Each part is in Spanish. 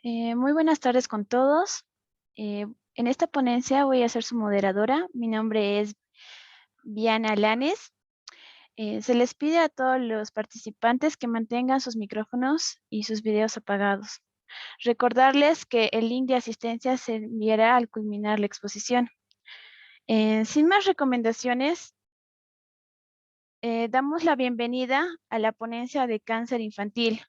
Muy buenas tardes con todos. En esta ponencia voy a ser su moderadora. Mi nombre es Viana Lanes. Se les pide a todos los participantes que mantengan sus micrófonos y sus videos apagados. Recordarles que el link de asistencia se enviará al culminar la exposición. Sin más recomendaciones, damos la bienvenida a la ponencia de cáncer infantil.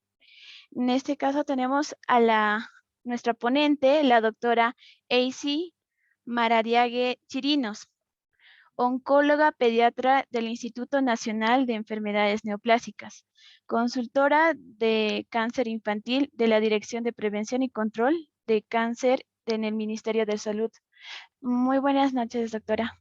En este caso tenemos a nuestra ponente, la doctora Eisi Maradiague Chirinos, oncóloga pediatra del Instituto Nacional de Enfermedades Neoplásicas, consultora de cáncer infantil de la Dirección de Prevención y Control de Cáncer en el Ministerio de Salud. Muy buenas noches, doctora.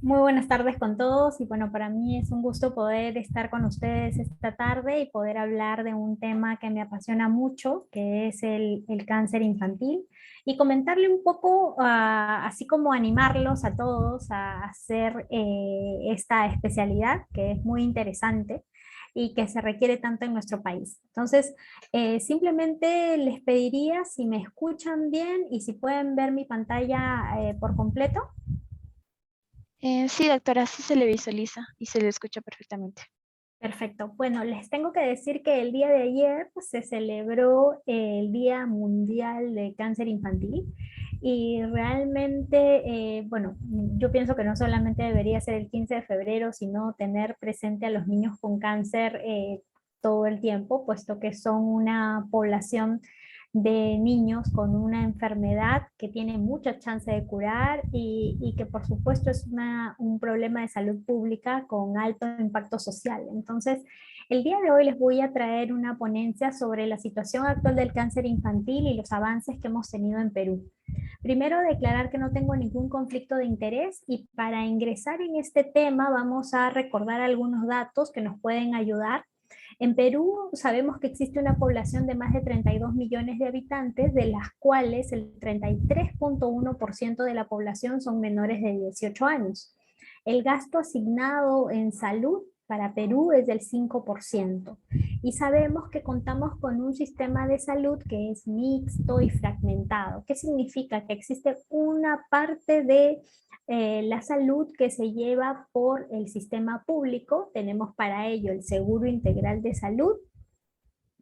Muy buenas tardes con todos y bueno, para mí es un gusto poder estar con ustedes esta tarde y poder hablar de un tema que me apasiona mucho, que es el cáncer infantil, y comentarle un poco, así como animarlos a todos a hacer esta especialidad que es muy interesante y que se requiere tanto en nuestro país. Entonces, simplemente les pediría si me escuchan bien y si pueden ver mi pantalla por completo. Sí, doctora, sí se le visualiza y se le escucha perfectamente. Perfecto. Bueno, les tengo que decir que el día de ayer se celebró el Día Mundial de Cáncer Infantil y realmente, bueno, yo pienso que no solamente debería ser el 15 de febrero, sino tener presente a los niños con cáncer todo el tiempo, puesto que son una población de niños con una enfermedad que tiene mucha chance de curar y que por supuesto es un problema de salud pública con alto impacto social. Entonces, el día de hoy les voy a traer una ponencia sobre la situación actual del cáncer infantil y los avances que hemos tenido en Perú. Primero, declarar que no tengo ningún conflicto de interés y para ingresar en este tema vamos a recordar algunos datos que nos pueden ayudar. En Perú sabemos que existe una población de más de 32 millones de habitantes, de las cuales el 33,1% de la población son menores de 18 años. El gasto asignado en salud para Perú es del 5%. Y sabemos que contamos con un sistema de salud que es mixto y fragmentado. ¿Qué significa? Que existe una parte de la salud que se lleva por el sistema público. Tenemos para ello el Seguro Integral de Salud,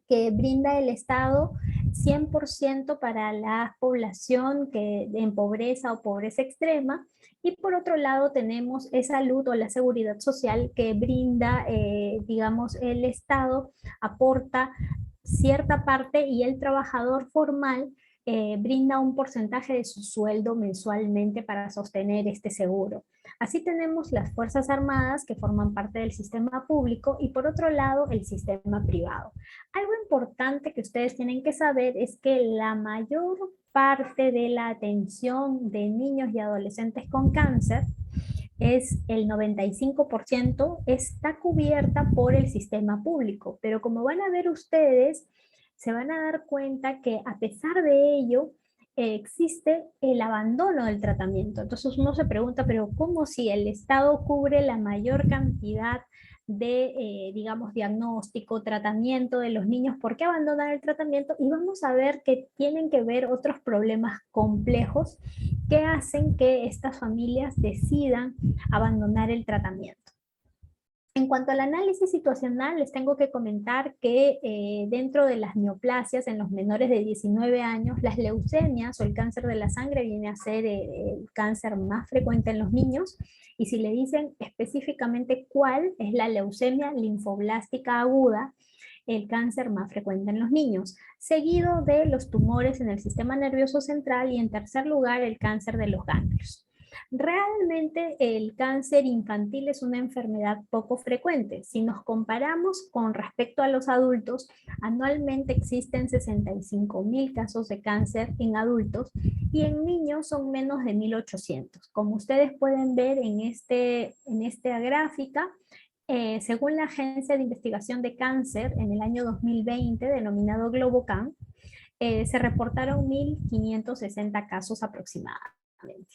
que brinda el Estado 100% para la población que en pobreza o pobreza extrema, y por otro lado tenemos esa salud o la seguridad social que brinda, digamos, el Estado aporta cierta parte y el trabajador formal brinda un porcentaje de su sueldo mensualmente para sostener este seguro. Así tenemos las Fuerzas Armadas que forman parte del sistema público y por otro lado el sistema privado. Algo importante que ustedes tienen que saber es que la mayor parte de la atención de niños y adolescentes con cáncer es el 95% está cubierta por el sistema público, pero como van a ver ustedes, se van a dar cuenta que a pesar de ello, existe el abandono del tratamiento. Entonces uno se pregunta, pero ¿cómo si el Estado cubre la mayor cantidad de, digamos, diagnóstico, tratamiento de los niños, por qué abandonar el tratamiento? Y vamos a ver que tienen que ver otros problemas complejos que hacen que estas familias decidan abandonar el tratamiento. En cuanto al análisis situacional, les tengo que comentar que dentro de las neoplasias en los menores de 19 años, las leucemias o el cáncer de la sangre viene a ser el cáncer más frecuente en los niños, y si le dicen específicamente cuál es la leucemia linfoblástica aguda, el cáncer más frecuente en los niños, seguido de los tumores en el sistema nervioso central y en tercer lugar el cáncer de los ganglios. Realmente el cáncer infantil es una enfermedad poco frecuente. Si nos comparamos con respecto a los adultos, anualmente existen 65,000 casos de cáncer en adultos y en niños son menos de 1,800. Como ustedes pueden ver en esta gráfica, según la Agencia de Investigación de Cáncer, en el año 2020, denominado GloboCan, se reportaron 1,560 casos aproximadamente.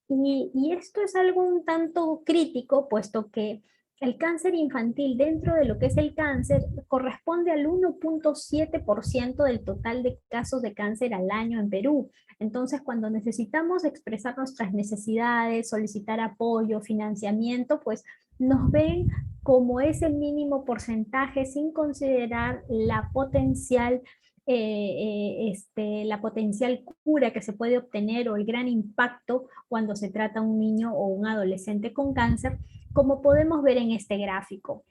Y esto es algo un tanto crítico, puesto que El cáncer infantil dentro de lo que es el cáncer corresponde al 1.7% del total de casos de cáncer al año en Perú. Entonces, cuando necesitamos expresar nuestras necesidades, solicitar apoyo, financiamiento, pues nos ven como ese mínimo porcentaje sin considerar la potencial cura que se puede obtener o el gran impacto cuando se trata un niño o un adolescente con cáncer, como podemos ver en este gráfico.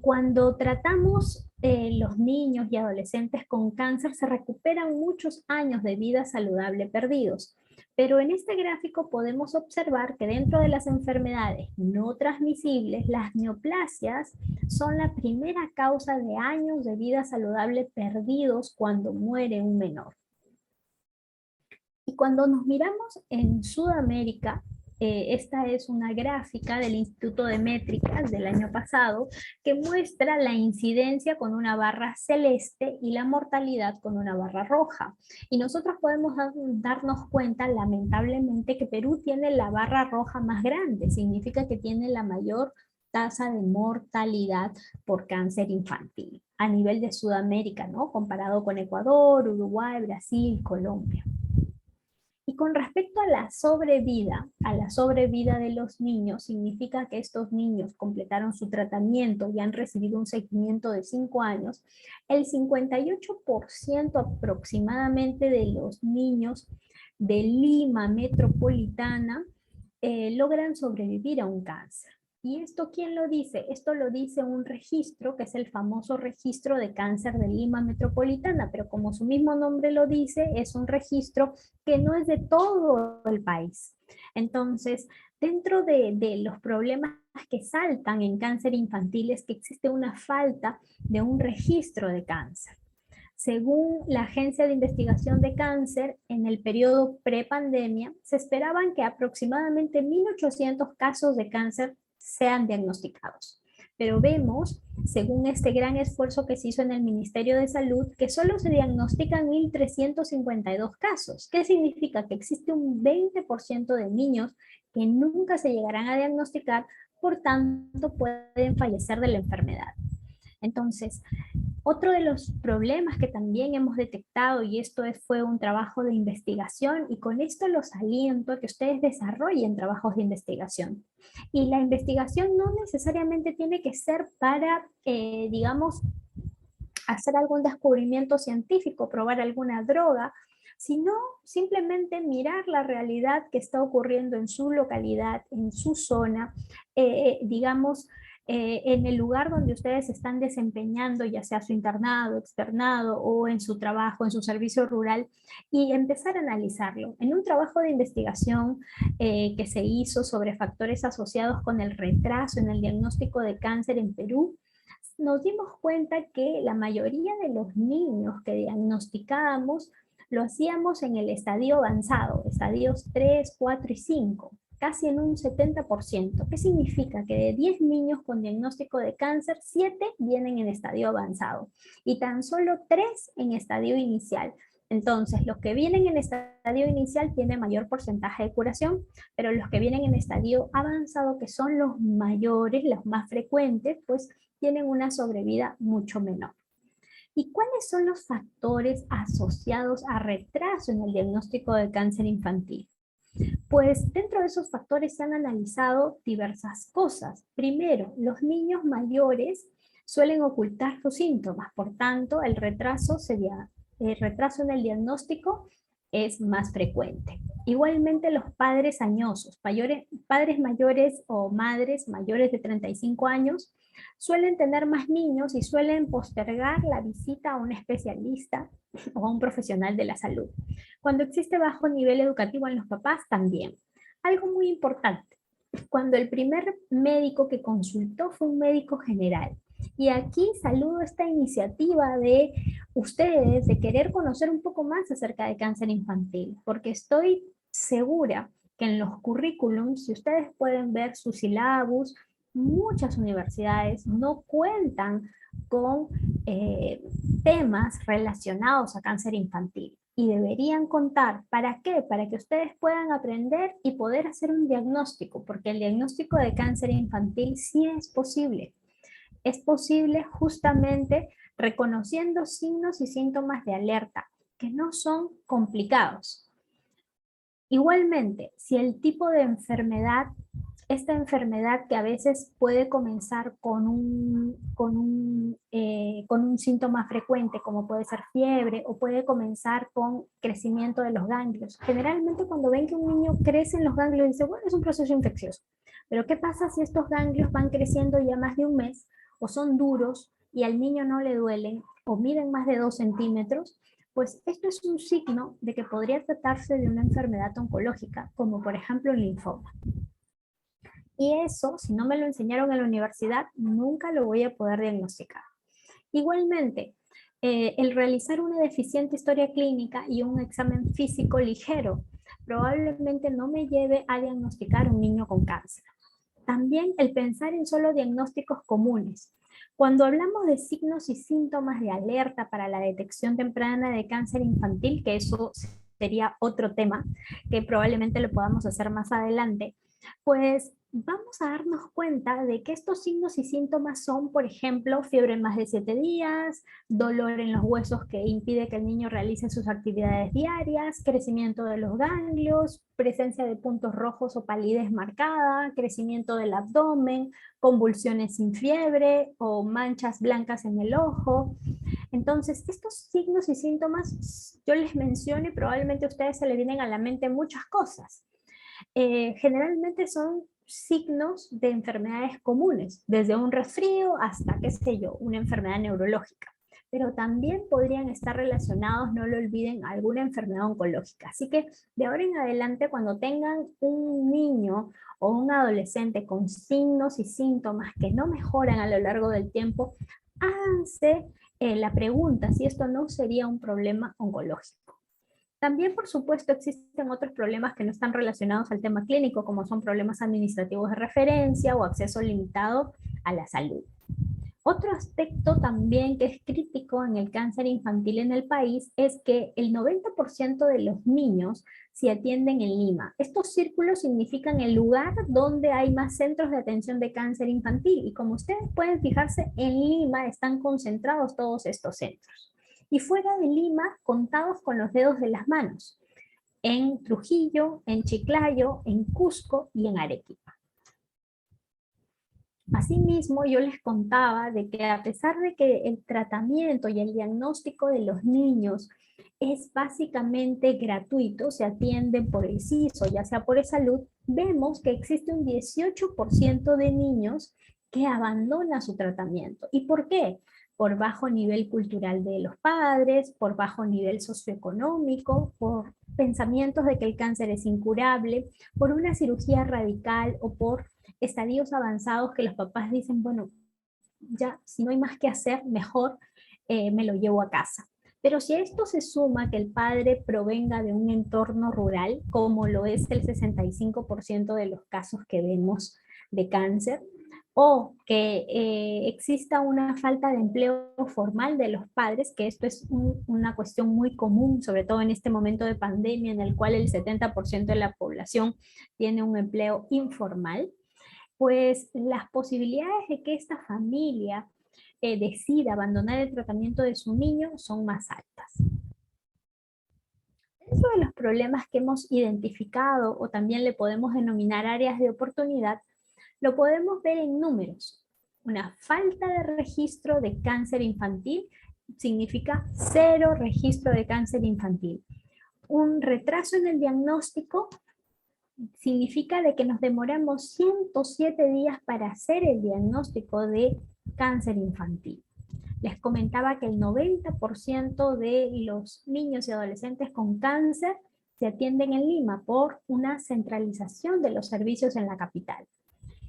Cuando tratamos los niños y adolescentes con cáncer, se recuperan muchos años de vida saludable perdidos. Pero en este gráfico podemos observar que dentro de las enfermedades no transmisibles, las neoplasias son la primera causa de años de vida saludable perdidos cuando muere un menor. Y cuando nos miramos en Sudamérica, esta es una gráfica del Instituto de Métricas del año pasado que muestra la incidencia con una barra celeste y la mortalidad con una barra roja. Y nosotros podemos darnos cuenta, lamentablemente, que Perú tiene la barra roja más grande, significa que tiene la mayor tasa de mortalidad por cáncer infantil a nivel de Sudamérica, ¿no? Comparado con Ecuador, Uruguay, Brasil, Colombia. Y con respecto a la sobrevida de los niños, significa que estos niños completaron su tratamiento y han recibido un seguimiento de 5 años, el 58% aproximadamente de los niños de Lima metropolitana logran sobrevivir a un cáncer. ¿Y esto quién lo dice? Esto lo dice un registro, que es el famoso registro de cáncer de Lima metropolitana, pero como su mismo nombre lo dice, es un registro que no es de todo el país. Entonces, dentro de los problemas que saltan en cáncer infantil es que existe una falta de un registro de cáncer. Según la Agencia de Investigación de Cáncer, en el periodo prepandemia, se esperaban que aproximadamente 1.800 casos de cáncer sean diagnosticados. Pero vemos, según este gran esfuerzo que se hizo en el Ministerio de Salud, que solo se diagnostican 1.352 casos. ¿Qué significa? Que existe un 20% de niños que nunca se llegarán a diagnosticar, por tanto pueden fallecer de la enfermedad. Entonces, otro de los problemas que también hemos detectado, y esto fue un trabajo de investigación, y con esto los aliento a que ustedes desarrollen trabajos de investigación. Y la investigación no necesariamente tiene que ser para, digamos, hacer algún descubrimiento científico, probar alguna droga, sino simplemente mirar la realidad que está ocurriendo en su localidad, en su zona, digamos, en el lugar donde ustedes están desempeñando, ya sea su internado, externado o en su trabajo, en su servicio rural, y empezar a analizarlo. En un trabajo de investigación que se hizo sobre factores asociados con el retraso en el diagnóstico de cáncer en Perú, nos dimos cuenta que la mayoría de los niños que diagnosticábamos lo hacíamos en el estadio avanzado, estadios 3, 4 y 5, casi en un 70%. ¿Qué significa? Que de 10 niños con diagnóstico de cáncer, 7 vienen en estadio avanzado y tan solo 3 en estadio inicial. Entonces, los que vienen en estadio inicial tienen mayor porcentaje de curación, pero los que vienen en estadio avanzado, que son los mayores, los más frecuentes, pues tienen una sobrevida mucho menor. ¿Y cuáles son los factores asociados a retraso en el diagnóstico de cáncer infantil? Pues dentro de esos factores se han analizado diversas cosas. Primero, los niños mayores suelen ocultar sus síntomas, por tanto, el retraso en el diagnóstico es más frecuente. Igualmente los padres añosos, padres mayores o madres mayores de 35 años, suelen tener más niños y suelen postergar la visita a un especialista o a un profesional de la salud. Cuando existe bajo nivel educativo en los papás, también. Algo muy importante, cuando el primer médico que consultó fue un médico general. Y aquí saludo esta iniciativa de ustedes de querer conocer un poco más acerca de cáncer infantil, porque estoy segura que en los currículums, si ustedes pueden ver su sílabus, muchas universidades no cuentan con temas relacionados a cáncer infantil. y deberían contar. ¿Para qué? Para que ustedes puedan aprender y poder hacer un diagnóstico, porque el diagnóstico de cáncer infantil sí es posible. Es posible justamente reconociendo signos y síntomas de alerta, que no son complicados. Igualmente, si el tipo de enfermedad, esta enfermedad que a veces puede comenzar con un síntoma frecuente, como puede ser fiebre, o puede comenzar con crecimiento de los ganglios. Generalmente cuando ven que un niño crece en los ganglios, dicen, bueno, es un proceso infeccioso. Pero ¿qué pasa si estos ganglios van creciendo ya más de un mes, o son duros y al niño no le duelen, o miden más de 2 centímetros? Pues esto es un signo de que podría tratarse de una enfermedad oncológica, como por ejemplo el linfoma. Y eso, si no me lo enseñaron en la universidad, nunca lo voy a poder diagnosticar. Igualmente, el realizar una deficiente historia clínica y un examen físico ligero probablemente no me lleve a diagnosticar un niño con cáncer. También el pensar en solo diagnósticos comunes. Cuando hablamos de signos y síntomas de alerta para la detección temprana de cáncer infantil, que eso sería otro tema que probablemente lo podamos hacer más adelante, pues vamos a darnos cuenta de que estos signos y síntomas son, por ejemplo, fiebre en más de 7 días, dolor en los huesos que impide que el niño realice sus actividades diarias, crecimiento de los ganglios, presencia de puntos rojos o palidez marcada, crecimiento del abdomen, convulsiones sin fiebre o manchas blancas en el ojo. Entonces, estos signos y síntomas yo les menciono y probablemente a ustedes se les vienen a la mente muchas cosas. Generalmente son signos de enfermedades comunes, desde un resfrío hasta, qué sé yo, una enfermedad neurológica. Pero también podrían estar relacionados, no lo olviden, a alguna enfermedad oncológica. Así que de ahora en adelante, cuando tengan un niño o un adolescente con signos y síntomas que no mejoran a lo largo del tiempo, háganse la pregunta si esto no sería un problema oncológico. También, por supuesto, existen otros problemas que no están relacionados al tema clínico, como son problemas administrativos de referencia o acceso limitado a la salud. Otro aspecto también que es crítico en el cáncer infantil en el país es que el 90% de los niños se atienden en Lima. Estos círculos significan el lugar donde hay más centros de atención de cáncer infantil y como ustedes pueden fijarse, en Lima están concentrados todos estos centros. Y fuera de Lima, contados con los dedos de las manos, en Trujillo, en Chiclayo, en Cusco y en Arequipa. Asimismo, yo les contaba de que a pesar de que el tratamiento y el diagnóstico de los niños es básicamente gratuito, se atienden por el CISO, ya sea por salud, vemos que existe un 18% de niños que abandona su tratamiento. ¿Y por qué? Por bajo nivel cultural de los padres, por bajo nivel socioeconómico, por pensamientos de que el cáncer es incurable, por una cirugía radical o por estadios avanzados que los papás dicen, bueno, ya si no hay más que hacer, mejor me lo llevo a casa. Pero si a esto se suma que el padre provenga de un entorno rural, como lo es el 65% de los casos que vemos de cáncer, o que exista una falta de empleo formal de los padres, que esto es una cuestión muy común, sobre todo en este momento de pandemia en el cual el 70% de la población tiene un empleo informal, pues las posibilidades de que esta familia decida abandonar el tratamiento de su niño son más altas. Dentro de los problemas que hemos identificado o también le podemos denominar áreas de oportunidad, lo podemos ver en números. Una falta de registro de cáncer infantil significa 0 registro de cáncer infantil. Un retraso en el diagnóstico significa de que nos demoramos 107 días para hacer el diagnóstico de cáncer infantil. Les comentaba que el 90% de los niños y adolescentes con cáncer se atienden en Lima por una centralización de los servicios en la capital.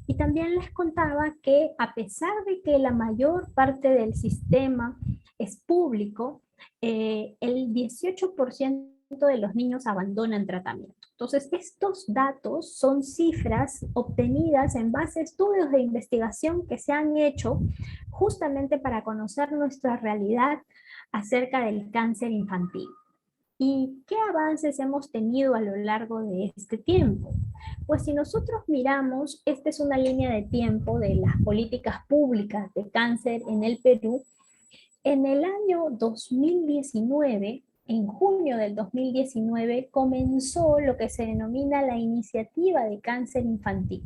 Y también les contaba que a pesar de que la mayor parte del sistema es público, el 18% de los niños abandonan tratamiento. Entonces, estos datos son cifras obtenidas en base a estudios de investigación que se han hecho justamente para conocer nuestra realidad acerca del cáncer infantil. ¿Y qué avances hemos tenido a lo largo de este tiempo? Pues si nosotros miramos, esta es una línea de tiempo de las políticas públicas de cáncer en el Perú. En el año 2019, en junio del 2019, comenzó lo que se denomina la Iniciativa de Cáncer Infantil.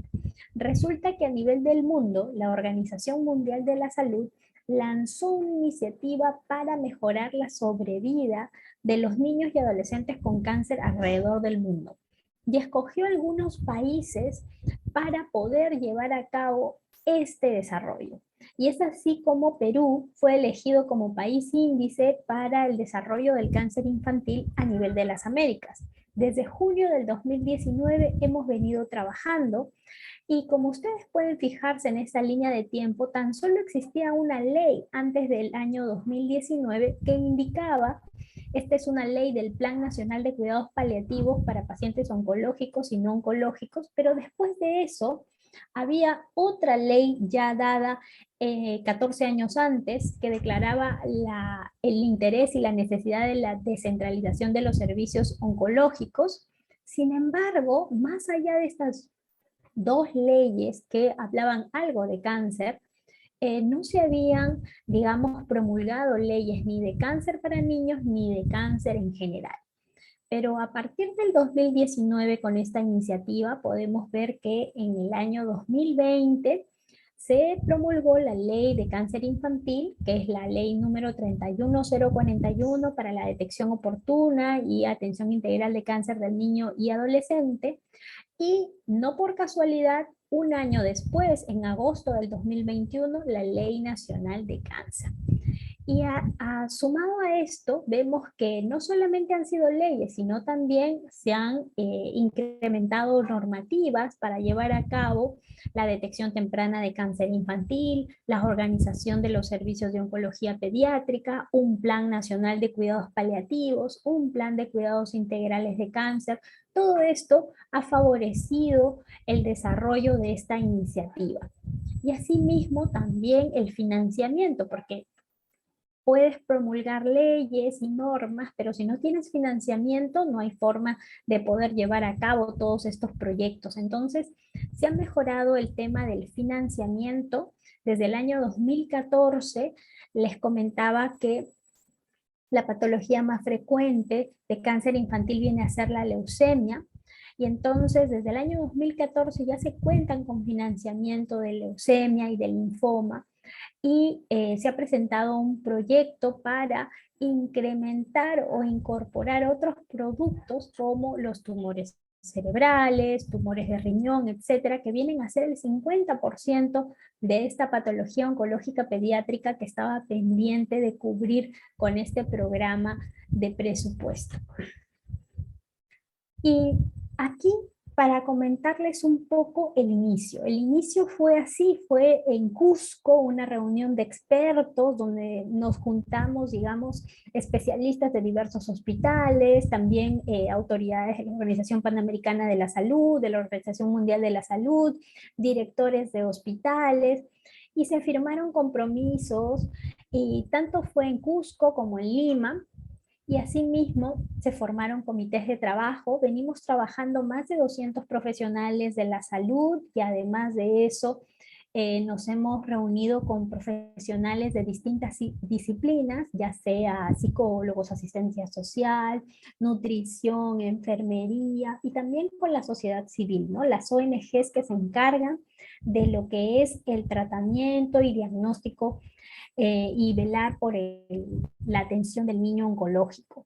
Resulta que a nivel del mundo, la Organización Mundial de la Salud lanzó una iniciativa para mejorar la sobrevida de los niños y adolescentes con cáncer alrededor del mundo. Y escogió algunos países para poder llevar a cabo este desarrollo. Y es así como Perú fue elegido como país índice para el desarrollo del cáncer infantil a nivel de las Américas. Desde junio del 2019 hemos venido trabajando y como ustedes pueden fijarse en esta línea de tiempo, tan solo existía una ley antes del año 2019 que indicaba, esta es una ley del Plan Nacional de Cuidados Paliativos para pacientes oncológicos y no oncológicos, pero después de eso había otra ley ya dada 14 años antes que declaraba el interés y la necesidad de la descentralización de los servicios oncológicos. Sin embargo, más allá de estas dos leyes que hablaban algo de cáncer, no se habían, digamos, promulgado leyes ni de cáncer para niños ni de cáncer en general. Pero a partir del 2019 con esta iniciativa podemos ver que en el año 2020 se promulgó la ley de cáncer infantil, que es la ley número 31041 para la detección oportuna y atención integral de cáncer del niño y adolescente. Y no por casualidad, un año después, en agosto del 2021, la Ley Nacional de Cáncer. Y sumado a esto, vemos que no solamente han sido leyes, sino también se han incrementado normativas para llevar a cabo la detección temprana de cáncer infantil, la organización de los servicios de oncología pediátrica, un plan nacional de cuidados paliativos, un plan de cuidados integrales de cáncer. Todo esto ha favorecido el desarrollo de esta iniciativa. Y asimismo también el financiamiento, porque puedes promulgar leyes y normas, pero si no tienes financiamiento, no hay forma de poder llevar a cabo todos estos proyectos. Entonces, se ha mejorado el tema del financiamiento. Desde el año 2014 les comentaba que la patología más frecuente de cáncer infantil viene a ser la leucemia. Y entonces, desde el año 2014 ya se cuentan con financiamiento de leucemia y de linfoma y se ha presentado un proyecto para incrementar o incorporar otros productos como los tumores cerebrales, tumores de riñón, etcétera, que vienen a ser el 50% de esta patología oncológica pediátrica que estaba pendiente de cubrir con este programa de presupuesto. Y aquí, para comentarles un poco el inicio. El inicio fue así, fue en Cusco, una reunión de expertos donde nos juntamos, digamos, especialistas de diversos hospitales, también autoridades de la Organización Panamericana de la Salud, de la Organización Mundial de la Salud, directores de hospitales, y se firmaron compromisos, y tanto fue en Cusco como en Lima, y asimismo se formaron comités de trabajo. Venimos trabajando más de 200 profesionales de la salud y además de eso nos hemos reunido con profesionales de distintas disciplinas, ya sea psicólogos, asistencia social, nutrición, enfermería y también con la sociedad civil, ¿no? Las ONGs que se encargan de lo que es el tratamiento y diagnóstico y velar por la atención del niño oncológico.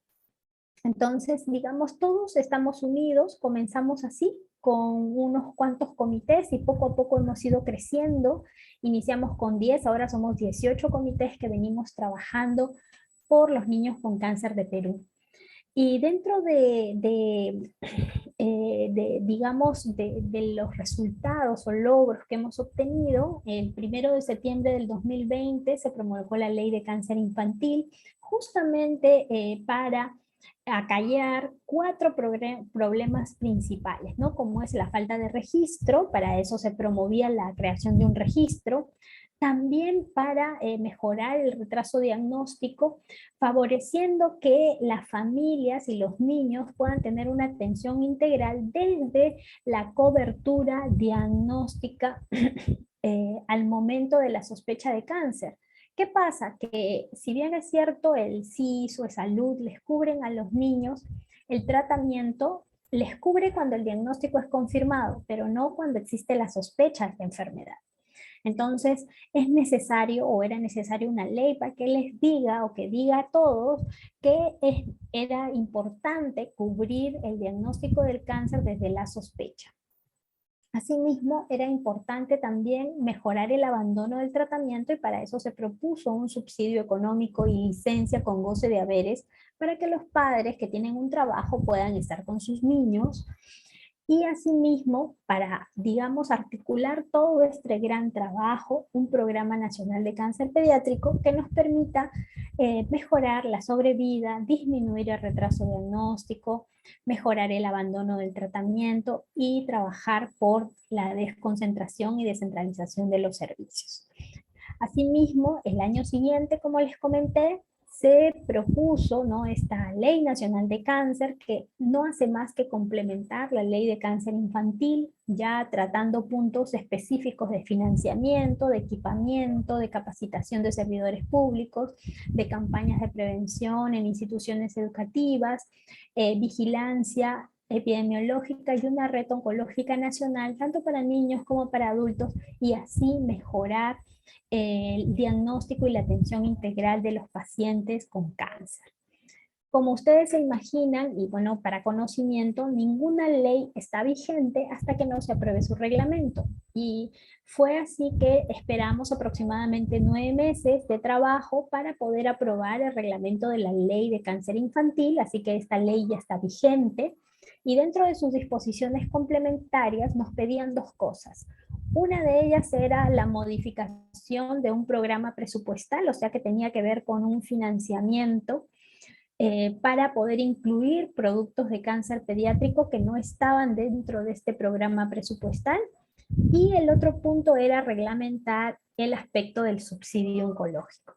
Entonces, digamos, todos estamos unidos, comenzamos así, con unos cuantos comités y poco a poco hemos ido creciendo. Iniciamos con 10, ahora somos 18 comités que venimos trabajando por los niños con cáncer de Perú. Y dentro digamos, de los resultados o logros que hemos obtenido, el 1 de septiembre del 2020 se promulgó la Ley de Cáncer Infantil, justamente para acallar cuatro problemas principales, ¿no? Como es la falta de registro, para eso se promovía la creación de un registro, también para mejorar el retraso diagnóstico, favoreciendo que las familias y los niños puedan tener una atención integral desde la cobertura diagnóstica al momento de la sospecha de cáncer. ¿Qué pasa? Que si bien es cierto el CIS o Salud les cubren a los niños, el tratamiento les cubre cuando el diagnóstico es confirmado, pero no cuando existe la sospecha de enfermedad. Entonces, es necesario o era necesario una ley para que les diga o que diga a todos que era importante cubrir el diagnóstico del cáncer desde la sospecha. Asimismo, era importante también mejorar el abandono del tratamiento y para eso se propuso un subsidio económico y licencia con goce de haberes para que los padres que tienen un trabajo puedan estar con sus niños y asimismo, para, digamos, articular todo este gran trabajo, un programa nacional de cáncer pediátrico que nos permita mejorar la sobrevida, disminuir el retraso diagnóstico, mejorar el abandono del tratamiento y trabajar por la desconcentración y descentralización de los servicios. Asimismo, el año siguiente, como les comenté, se propuso, ¿no?, esta Ley Nacional de Cáncer, que no hace más que complementar la Ley de Cáncer Infantil, ya tratando puntos específicos de financiamiento, de equipamiento, de capacitación de servidores públicos, de campañas de prevención en instituciones educativas, vigilancia epidemiológica y una red oncológica nacional, tanto para niños como para adultos, y así mejorar el diagnóstico y la atención integral de los pacientes con cáncer. Como ustedes se imaginan, y bueno, para conocimiento, ninguna ley está vigente hasta que no se apruebe su reglamento. Y fue así que esperamos aproximadamente 9 meses de trabajo para poder aprobar el reglamento de la ley de cáncer infantil, así que esta ley ya está vigente. Y dentro de sus disposiciones complementarias nos pedían dos cosas. Una de ellas era la modificación de un programa presupuestal, o sea que tenía que ver con un financiamiento para poder incluir productos de cáncer pediátrico que no estaban dentro de este programa presupuestal. Y el otro punto era reglamentar el aspecto del subsidio oncológico.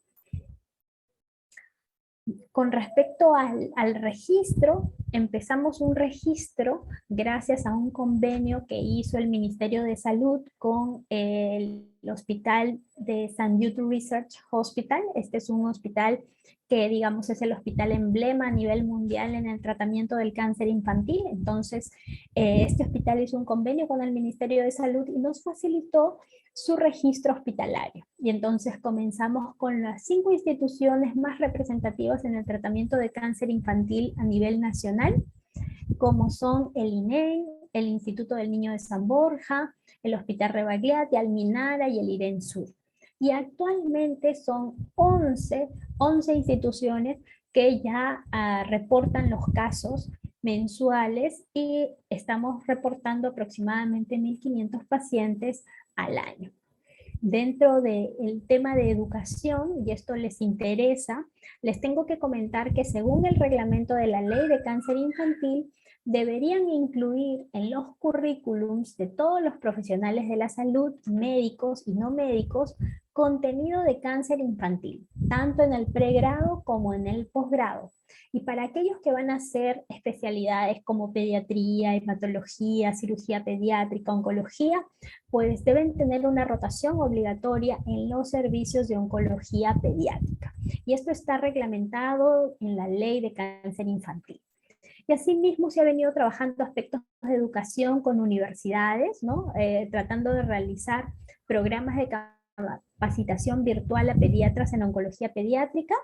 Con respecto al registro, empezamos un registro gracias a un convenio que hizo el Ministerio de Salud con el Hospital de St. Jude Research Hospital. Este es un hospital que, digamos, es el hospital emblema a nivel mundial en el tratamiento del cáncer infantil. Entonces, este hospital hizo un convenio con el Ministerio de Salud y nos facilitó su registro hospitalario. Y entonces comenzamos con las 5 instituciones más representativas en el tratamiento de cáncer infantil a nivel nacional, como son el INEI, el Instituto del Niño de San Borja, el Hospital Rebagliati, Alminara y el IRENSUR. Y actualmente son 11 instituciones que ya reportan los casos mensuales y estamos reportando aproximadamente 1.500 pacientes al año. Dentro del tema de educación, y esto les interesa, les tengo que comentar que según el reglamento de la Ley de Cáncer Infantil, deberían incluir en los currículums de todos los profesionales de la salud, médicos y no médicos, contenido de cáncer infantil, tanto en el pregrado como en el posgrado. Y para aquellos que van a hacer especialidades como pediatría, hematología, cirugía pediátrica, oncología, pues deben tener una rotación obligatoria en los servicios de oncología pediátrica. Y esto está reglamentado en la Ley de Cáncer Infantil. Y asimismo se ha venido trabajando aspectos de educación con universidades, ¿no? Tratando de realizar programas de capacitación virtual a pediatras en oncología pediátrica.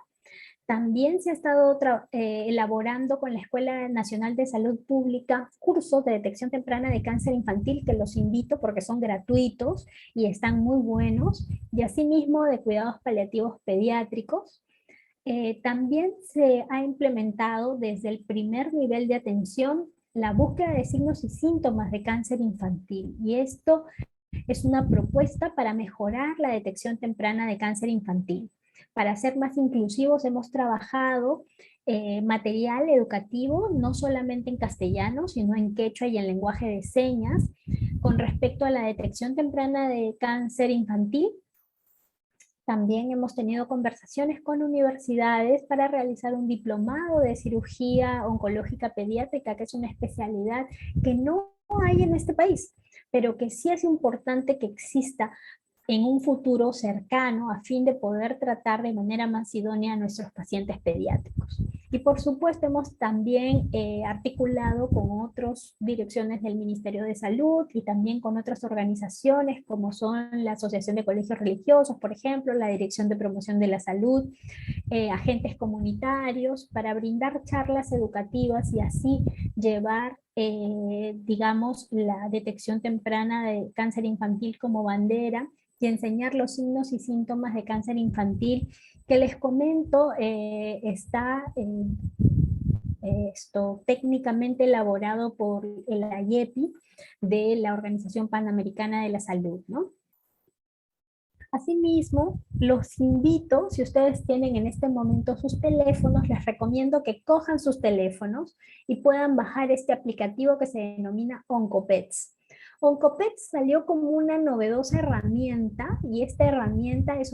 También se ha estado elaborando con la Escuela Nacional de Salud Pública cursos de detección temprana de cáncer infantil, que los invito porque son gratuitos y están muy buenos, y asimismo de cuidados paliativos pediátricos. También se ha implementado desde el primer nivel de atención la búsqueda de signos y síntomas de cáncer infantil, y esto es una propuesta para mejorar la detección temprana de cáncer infantil. Para ser más inclusivos hemos trabajado material educativo, no solamente en castellano, sino en quechua y en lenguaje de señas, con respecto a la detección temprana de cáncer infantil. También hemos tenido conversaciones con universidades para realizar un diplomado de cirugía oncológica pediátrica, que es una especialidad que no hay en este país, pero que sí es importante que exista en un futuro cercano a fin de poder tratar de manera más idónea a nuestros pacientes pediátricos. Y por supuesto hemos también articulado con otras direcciones del Ministerio de Salud y también con otras organizaciones como son la Asociación de Colegios Religiosos, por ejemplo, la Dirección de Promoción de la Salud, agentes comunitarios, para brindar charlas educativas y así llevar, digamos, la detección temprana de cáncer infantil como bandera y enseñar los signos y síntomas de cáncer infantil, que les comento, está esto técnicamente elaborado por el IEPI de la Organización Panamericana de la Salud, ¿no? Asimismo, los invito, si ustedes tienen en este momento sus teléfonos, les recomiendo que cojan sus teléfonos y puedan bajar este aplicativo que se denomina Oncopets. Oncopets salió como una novedosa herramienta y esta herramienta es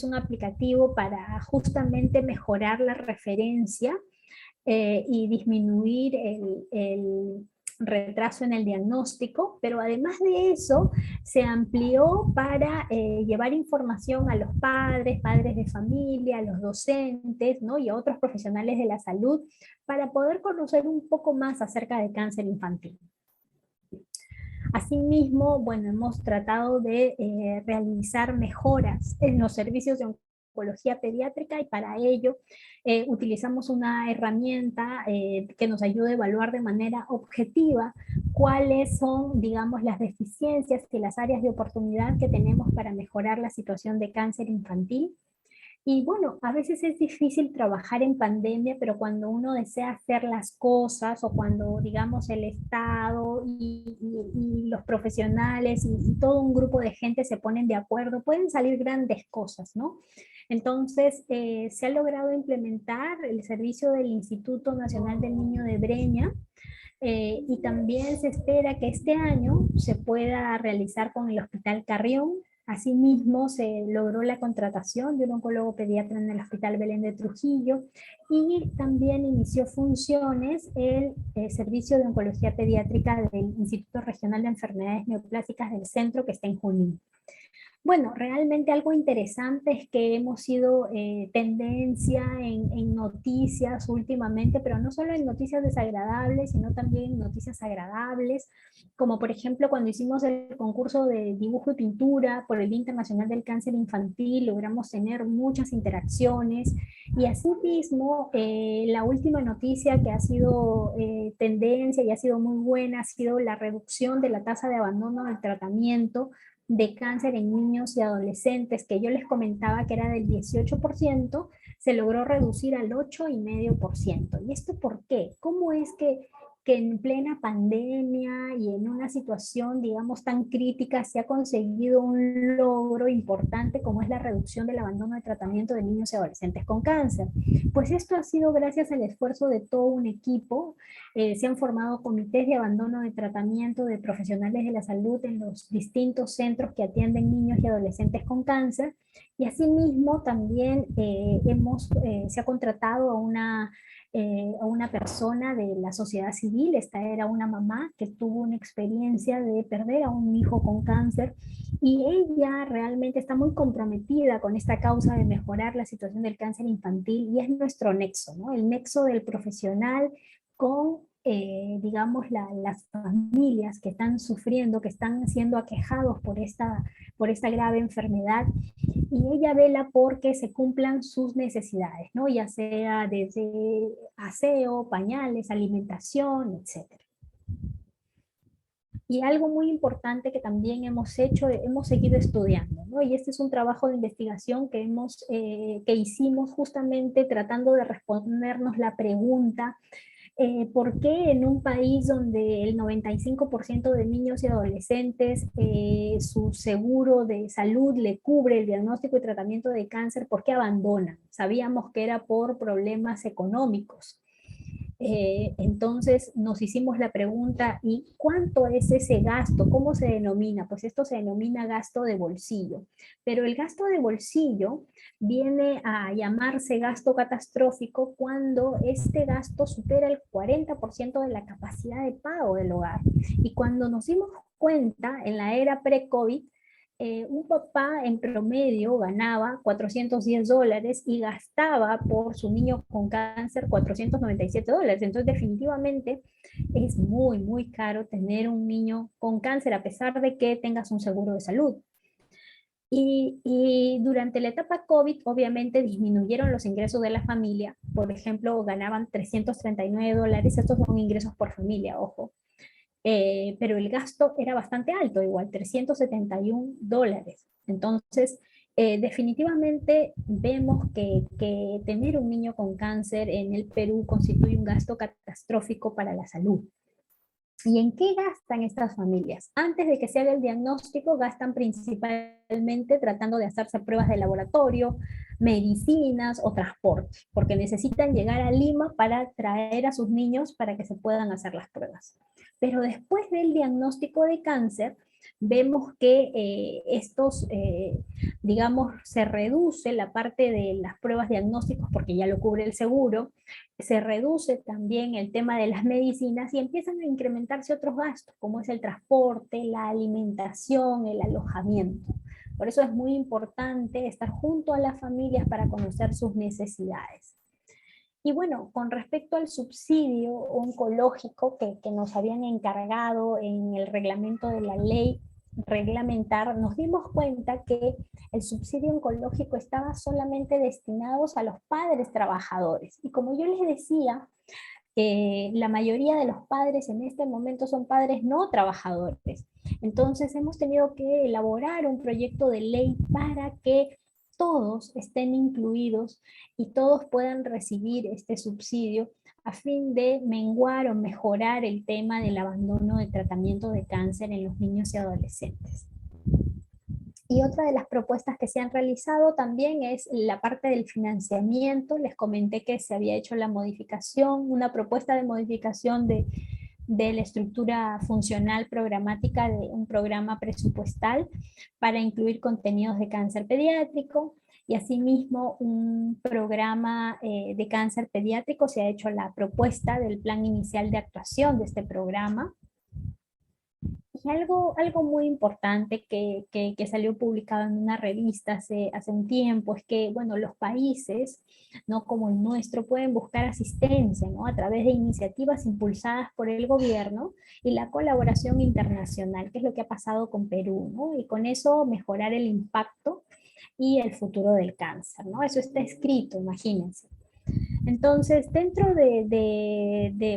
un aplicativo para justamente mejorar la referencia y disminuir el retraso en el diagnóstico, pero además de eso se amplió para llevar información a los padres, padres de familia, a los docentes, ¿no? Y a otros profesionales de la salud para poder conocer un poco más acerca de cáncer infantil. Asimismo, bueno, hemos tratado de realizar mejoras en los servicios de oncología pediátrica y para ello utilizamos una herramienta que nos ayuda a evaluar de manera objetiva cuáles son, digamos, las deficiencias y las áreas de oportunidad que tenemos para mejorar la situación de cáncer infantil. Y bueno, a veces es difícil trabajar en pandemia, pero cuando uno desea hacer las cosas o cuando, digamos, el Estado y los profesionales y todo un grupo de gente se ponen de acuerdo, pueden salir grandes cosas, ¿no? Entonces, se ha logrado implementar el servicio del Instituto Nacional del Niño de Breña, y también se espera que este año se pueda realizar con el Hospital Carrión. Asimismo, se logró la contratación de un oncólogo pediatra en el Hospital Belén de Trujillo y también inició funciones el Servicio de Oncología Pediátrica del Instituto Regional de Enfermedades Neoplásicas del Centro, que está en Junín. Bueno, realmente algo interesante es que hemos sido tendencia en noticias últimamente, pero no solo en noticias desagradables, sino también en noticias agradables, como por ejemplo cuando hicimos el concurso de dibujo y pintura por el Día Internacional del Cáncer Infantil, logramos tener muchas interacciones y asimismo la última noticia que ha sido tendencia y ha sido muy buena ha sido la reducción de la tasa de abandono del tratamiento de cáncer en niños y adolescentes, que yo les comentaba que era del 18%, se logró reducir al 8,5%. ¿Y esto por qué? ¿Cómo es que en plena pandemia y en una situación, digamos, tan crítica se ha conseguido un logro importante como es la reducción del abandono de tratamiento de niños y adolescentes con cáncer? Pues esto ha sido gracias al esfuerzo de todo un equipo. Se han formado comités de abandono de tratamiento de profesionales de la salud en los distintos centros que atienden niños y adolescentes con cáncer. Y asimismo también se ha contratado a una persona de la sociedad civil. Esta era una mamá que tuvo una experiencia de perder a un hijo con cáncer y ella realmente está muy comprometida con esta causa de mejorar la situación del cáncer infantil y es nuestro nexo, ¿no? El nexo del profesional con, digamos, las familias que están sufriendo, que están siendo aquejados por esta grave enfermedad, y ella vela porque se cumplan sus necesidades, ¿no? Ya sea desde aseo, pañales, alimentación, etcétera. Y algo muy importante que también hemos hecho, hemos seguido estudiando, ¿no? Y este es un trabajo de investigación que hicimos justamente tratando de respondernos la pregunta ¿Por qué en un país donde el 95% de niños y adolescentes su seguro de salud le cubre el diagnóstico y tratamiento de cáncer, por qué abandonan? Sabíamos que era por problemas económicos. Entonces nos hicimos la pregunta, ¿y cuánto es ese gasto? ¿Cómo se denomina? Pues esto se denomina gasto de bolsillo. Pero el gasto de bolsillo viene a llamarse gasto catastrófico cuando este gasto supera el 40% de la capacidad de pago del hogar. Y cuando nos dimos cuenta en la era pre-COVID, un papá en promedio ganaba $410 y gastaba por su niño con cáncer $497. Entonces definitivamente es muy, muy caro tener un niño con cáncer a pesar de que tengas un seguro de salud. Y durante la etapa COVID, obviamente disminuyeron los ingresos de la familia. Por ejemplo, ganaban $339. Estos son ingresos por familia, ojo. Pero el gasto era bastante alto, igual $371. Entonces, definitivamente vemos que tener un niño con cáncer en el Perú constituye un gasto catastrófico para la salud. ¿Y en qué gastan estas familias? Antes de que se haga el diagnóstico, gastan principalmente tratando de hacerse pruebas de laboratorio, medicinas o transporte, porque necesitan llegar a Lima para traer a sus niños para que se puedan hacer las pruebas. Pero después del diagnóstico de cáncer, vemos que digamos, se reduce la parte de las pruebas diagnósticos porque ya lo cubre el seguro, se reduce también el tema de las medicinas y empiezan a incrementarse otros gastos, como es el transporte, la alimentación, el alojamiento. Por eso es muy importante estar junto a las familias para conocer sus necesidades. Y bueno, con respecto al subsidio oncológico que nos habían encargado en el reglamento de la ley reglamentar, nos dimos cuenta que el subsidio oncológico estaba solamente destinado a los padres trabajadores. Y como yo les decía, la mayoría de los padres en este momento son padres no trabajadores. Entonces hemos tenido que elaborar un proyecto de ley para que todos estén incluidos y todos puedan recibir este subsidio a fin de menguar o mejorar el tema del abandono de tratamiento de cáncer en los niños y adolescentes. Y otra de las propuestas que se han realizado también es la parte del financiamiento. Les comenté que se había hecho la modificación, una propuesta de modificación de la estructura funcional programática de un programa presupuestal para incluir contenidos de cáncer pediátrico y asimismo un programa de cáncer pediátrico. Se ha hecho la propuesta del plan inicial de actuación de este programa. Y algo muy importante que salió publicado en una revista hace un tiempo es que, bueno, los países, ¿no?, como el nuestro, pueden buscar asistencia, ¿no?, a través de iniciativas impulsadas por el gobierno y la colaboración internacional, que es lo que ha pasado con Perú, ¿no? Y con eso mejorar el impacto y el futuro del cáncer, ¿no? Eso está escrito, imagínense. Entonces, dentro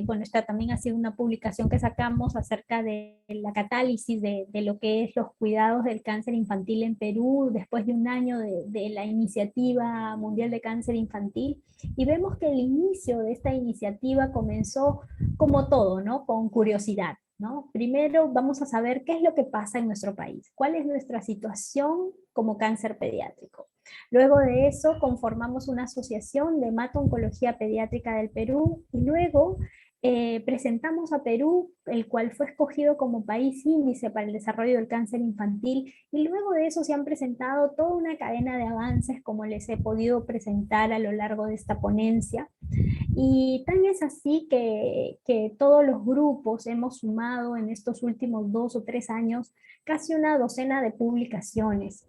bueno, esta también ha sido una publicación que sacamos acerca de la catálisis de lo que es los cuidados del cáncer infantil en Perú, después de un año de la iniciativa mundial de cáncer infantil, y vemos que el inicio de esta iniciativa comenzó como todo, ¿no? Con curiosidad, ¿no? Primero vamos a saber qué es lo que pasa en nuestro país, cuál es nuestra situación como cáncer pediátrico. Luego de eso conformamos una asociación de hemato-oncología pediátrica del Perú y luego presentamos a Perú, el cual fue escogido como país índice para el desarrollo del cáncer infantil, y luego de eso se han presentado toda una cadena de avances como les he podido presentar a lo largo de esta ponencia. Y tan es así que todos los grupos hemos sumado en estos últimos 2 o 3 años casi una docena de publicaciones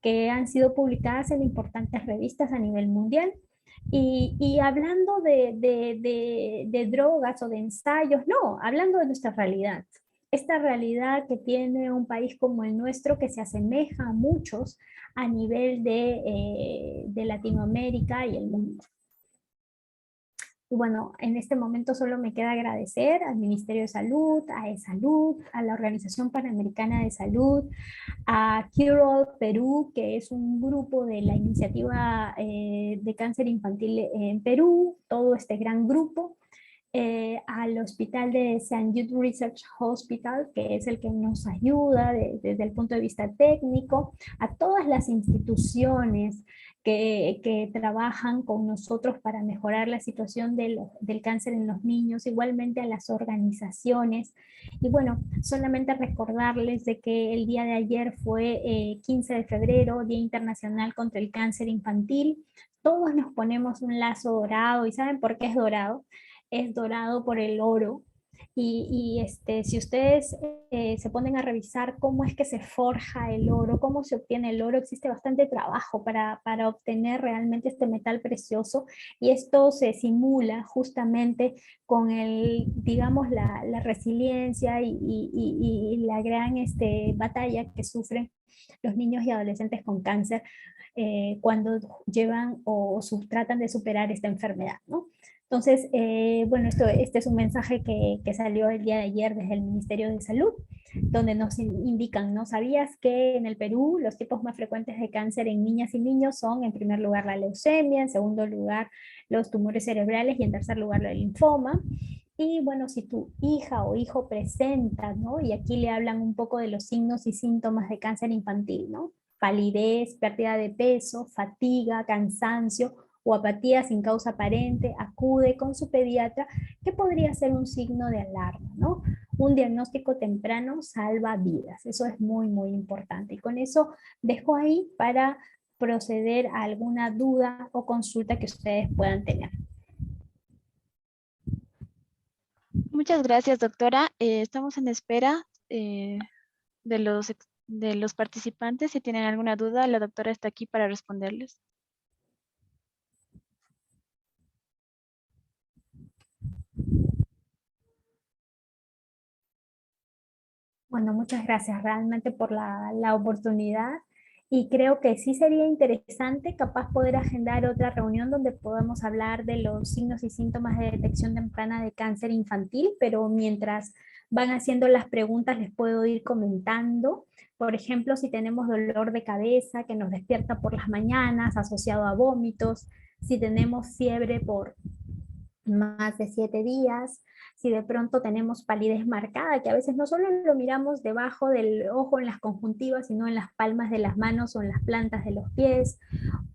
que han sido publicadas en importantes revistas a nivel mundial. Y hablando de drogas o de ensayos, no, hablando de nuestra realidad. Esta realidad que tiene un país como el nuestro que se asemeja a muchos a nivel de Latinoamérica y el mundo. Y bueno, en este momento solo me queda agradecer al Ministerio de Salud, a eSalud, a la Organización Panamericana de Salud, a Cure Perú, que es un grupo de la iniciativa de cáncer infantil en Perú, todo este gran grupo, al hospital de St. Jude Research Hospital, que es el que nos ayuda desde el punto de vista técnico, a todas las instituciones que trabajan con nosotros para mejorar la situación del cáncer en los niños, igualmente a las organizaciones. Y bueno, solamente recordarles de que el día de ayer fue 15 de febrero, Día Internacional contra el Cáncer Infantil. Todos nos ponemos un lazo dorado, ¿y saben por qué es dorado? Es dorado por el oro. Si ustedes se ponen a revisar cómo es que se forja el oro, cómo se obtiene el oro, existe bastante trabajo para obtener realmente este metal precioso, y esto se simula justamente con digamos, la resiliencia y la gran batalla que sufren los niños y adolescentes con cáncer cuando llevan o tratan de superar esta enfermedad, ¿no? Entonces, bueno, este es un mensaje que salió el día de ayer desde el Ministerio de Salud, donde nos indican, ¿no? ¿Sabías que en el Perú los tipos más frecuentes de cáncer en niñas y niños son, en primer lugar, la leucemia, en segundo lugar, los tumores cerebrales y en tercer lugar, el linfoma? Y bueno, si tu hija o hijo presenta, ¿no? Y aquí le hablan un poco de los signos y síntomas de cáncer infantil, ¿no? Palidez, pérdida de peso, fatiga, cansancio o apatía sin causa aparente, acude con su pediatra, que podría ser un signo de alarma, ¿no? Un diagnóstico temprano salva vidas, eso es muy, muy importante. Y con eso dejo ahí para proceder a alguna duda o consulta que ustedes puedan tener. Muchas gracias, doctora. Estamos en espera de de los participantes. Si tienen alguna duda, la doctora está aquí para responderles. Bueno, muchas gracias realmente por la oportunidad, y creo que sí sería interesante capaz poder agendar otra reunión donde podamos hablar de los signos y síntomas de detección temprana de cáncer infantil, pero mientras van haciendo las preguntas les puedo ir comentando. Por ejemplo, si tenemos dolor de cabeza que nos despierta por las mañanas asociado a vómitos, si tenemos fiebre por más de 7 días, si de pronto tenemos palidez marcada, que a veces no solo lo miramos debajo del ojo en las conjuntivas, sino en las palmas de las manos o en las plantas de los pies,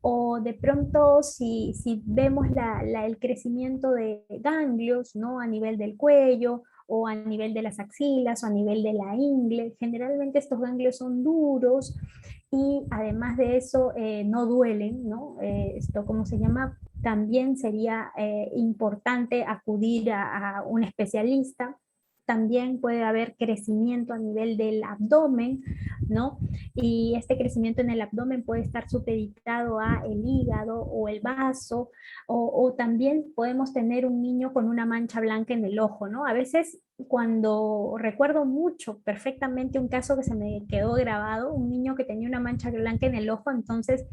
o de pronto si vemos el crecimiento de ganglios, ¿no? A nivel del cuello, o a nivel de las axilas, o a nivel de la ingle. Generalmente estos ganglios son duros y además de eso no duelen, ¿no? Esto, ¿cómo se llama? También sería importante acudir a un especialista. También puede haber crecimiento a nivel del abdomen, ¿no? Y este crecimiento en el abdomen puede estar supeditado a el hígado o el vaso, o también podemos tener un niño con una mancha blanca en el ojo, ¿no? A veces, cuando recuerdo mucho perfectamente un caso que se me quedó grabado, un niño que tenía una mancha blanca en el ojo. Entonces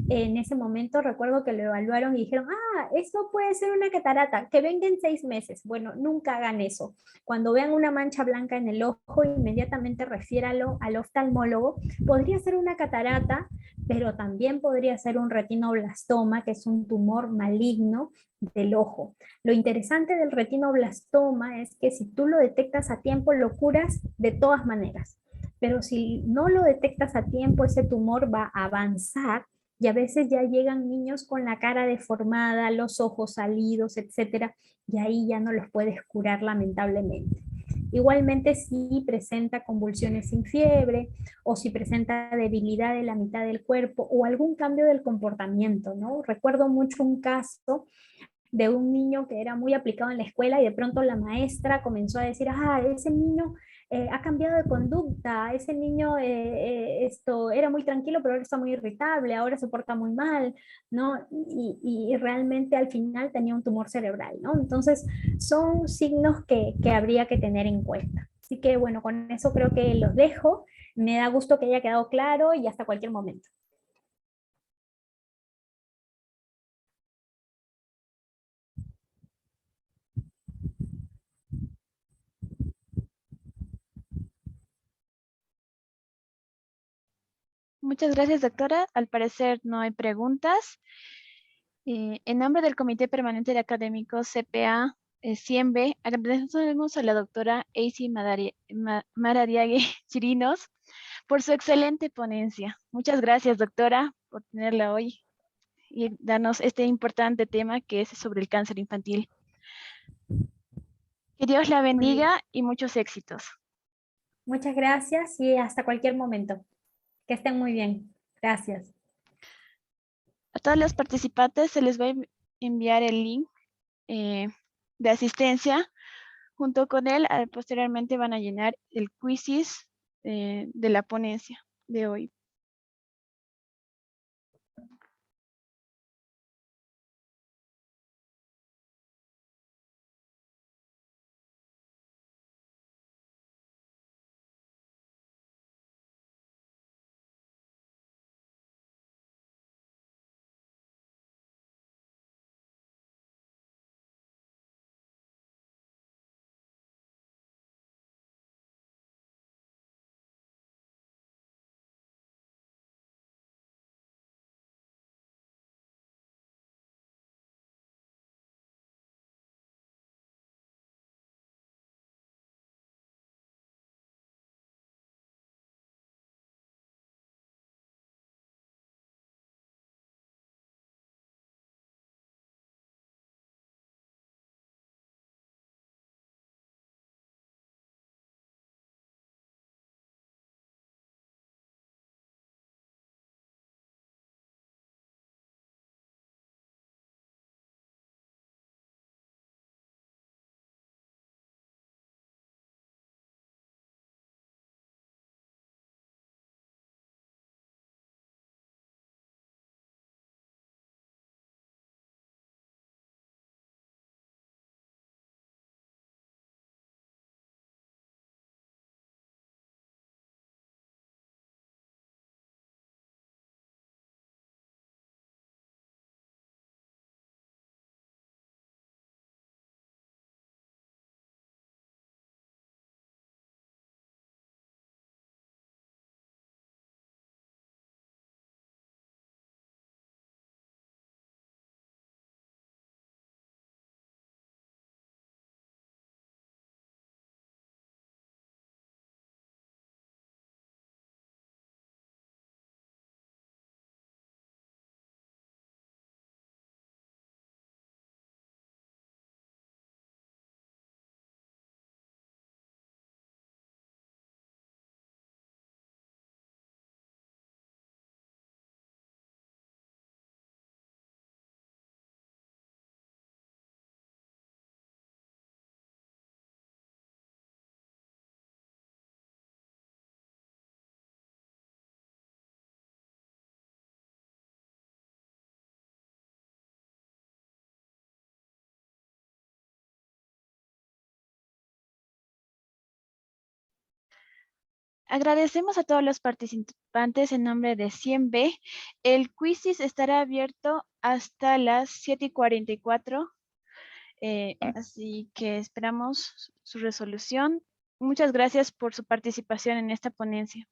en ese momento recuerdo que lo evaluaron y dijeron, esto puede ser una catarata, que venga en 6 meses. Bueno, nunca hagan eso. Cuando vean una mancha blanca en el ojo, inmediatamente refiéralo al oftalmólogo. Podría ser una catarata, pero también podría ser un retinoblastoma, que es un tumor maligno del ojo. Lo interesante del retinoblastoma es que si tú lo detectas a tiempo, lo curas de todas maneras. Pero si no lo detectas a tiempo, ese tumor va a avanzar, y a veces ya llegan niños con la cara deformada, los ojos salidos, etcétera, y ahí ya no los puedes curar, lamentablemente. Igualmente, si presenta convulsiones sin fiebre, o si presenta debilidad de la mitad del cuerpo o algún cambio del comportamiento, ¿no? Recuerdo mucho un caso de un niño que era muy aplicado en la escuela, y de pronto la maestra comenzó a decir, ese niño ha cambiado de conducta, ese niño esto era muy tranquilo, pero ahora está muy irritable, ahora se porta muy mal, ¿no? Y realmente al final tenía un tumor cerebral, ¿no? Entonces son signos que habría que tener en cuenta. Así que bueno, con eso creo que los dejo. Me da gusto que haya quedado claro, y hasta cualquier momento. Muchas gracias, doctora. Al parecer no hay preguntas. En nombre del Comité Permanente de Académicos CPA 100B, agradecemos a la doctora AC Maradiague Chirinos por su excelente ponencia. Muchas gracias, doctora, por tenerla hoy y darnos este importante tema que es sobre el cáncer infantil. Que Dios la Muy bien. bendiga y muchos éxitos. Muchas gracias y hasta cualquier momento. Que estén muy bien. Gracias. A todos los participantes se les va a enviar el link de asistencia. Junto con él, posteriormente van a llenar el quizzes de la ponencia de hoy. Agradecemos a todos los participantes en nombre de 100B. El quizzes estará abierto hasta las 7:44. Así que esperamos su resolución. Muchas gracias por su participación en esta ponencia.